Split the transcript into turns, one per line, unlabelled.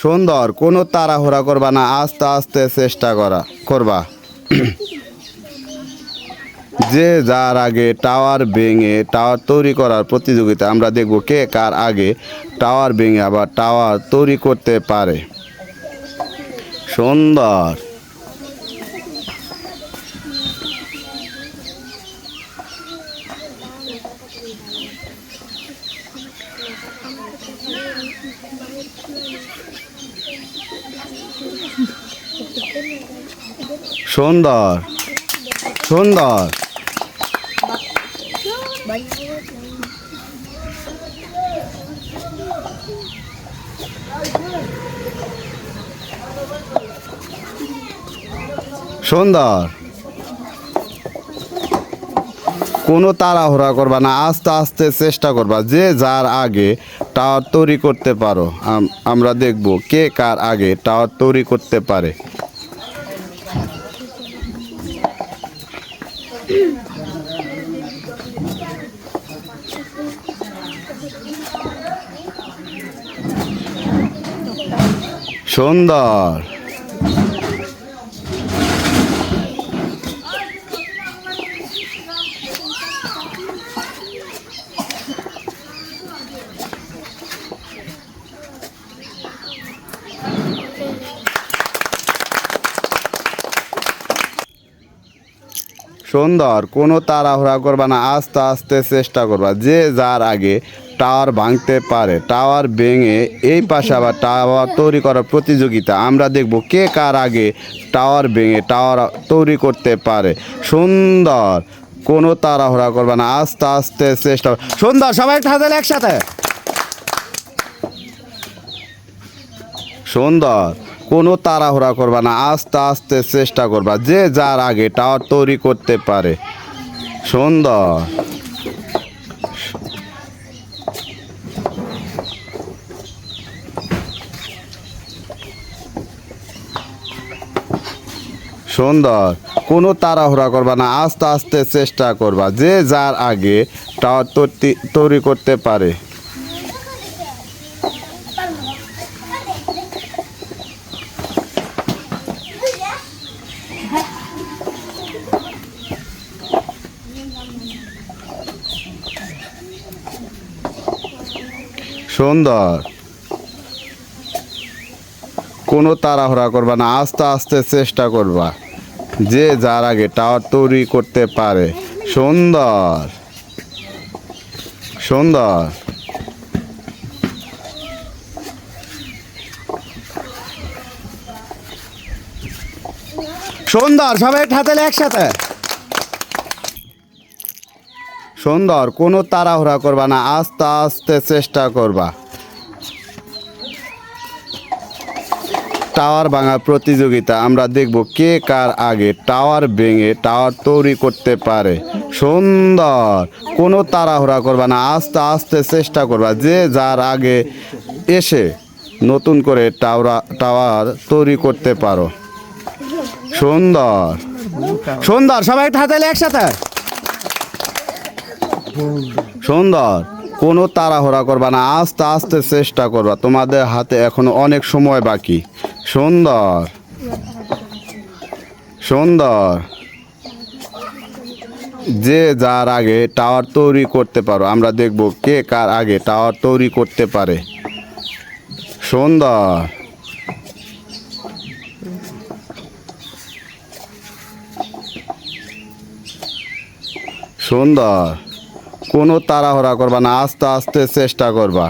সুন্দর, কোনো তাড়াহুড়া করবা না, আস্তে আস্তে চেষ্টা করবা। যে যার আগে টাওয়ার ভেঙে টাওয়ার তৈরি করার প্রতিযোগিতা, আমরা দেখব কে কার আগে টাওয়ার ভেঙে আবার টাওয়ার তৈরি করতে পারে। সুন্দর, সুন্দর, সুন্দর, সুন্দর, কোনো তাড়াহুড়া করবা না, আস্তে আস্তে চেষ্টা করবা। যে যার আগে টাওয়ার তৈরি করতে পারো, আমরা দেখব কে কার আগে টাওয়ার তৈরি করতে পারে। সুন্দর, সুন্দর, কোনো তাড়াহুড়া করবা না, আস্তে আস্তে চেষ্টা করবা। যে যার আগে টাওয়ার ভাঙতে পারে, টাওয়ার ভেঙে এই পাশে আবার টাওয়ার তৈরি করার প্রতিযোগিতা, আমরা দেখব কে কার আগে টাওয়ার ভেঙে টাওয়ার তৈরি করতে পারে। সুন্দর, কোনো তাড়াহুড়া করবা না, আস্তে আস্তে চেষ্টা। সুন্দর, সবাই একটা হাতে একসাথে। সুন্দর, কোনো তাড়াহুড়া করবা না, আস্তে আস্তে চেষ্টা করবা। যে যার আগে টাওয়ার তৈরি করতে পারে। সুন্দর, সুন্দর, কোনো তাড়াহুড়া করবা না, আস্তে আস্তে চেষ্টা করবা। যে যার আগে টাওয়ার তৈরি করতে পারে। সুন্দর, কোনো তাড়াহুড়া করবা না, আস্তে আস্তে চেষ্টা করবা। যে যার আগে টাওয়ার তৈরি করতে পারে। সুন্দর, সুন্দর, সুন্দর, সবাই হাতে একসাথে। সুন্দর, কোনো তাড়াহুড়া করবা না, আস্তে আস্তে চেষ্টা করবা। টাওয়ার ভাঙার প্রতিযোগিতা, আমরা দেখব কে কার আগে টাওয়ার ভেঙে টাওয়ার তৈরি করতে পারে। সুন্দর, কোনো তাড়াহুড়া করবা না, আস্তে আস্তে চেষ্টা করবা। যে যার আগে এসে নতুন করে টাওয়ার তৈরি করতে পারো। সুন্দর, সুন্দর, সবাই একটা হাতে একসাথে। সুন্দর, কোনো তাড়াহুড়া করবা না, আস্তে আস্তে চেষ্টা করবা। তোমাদের হাতে এখনো অনেক সময় বাকি। সুন্দর, সুন্দর, যে যার আগে টাওয়ার তৈরি করতে পারো, আমরা দেখব কে কার আগে টাওয়ার তৈরি করতে পারে। সুন্দর, সুন্দর, কোনো তাড়াহুড়া করবা না, আস্তে আস্তে চেষ্টা করবা।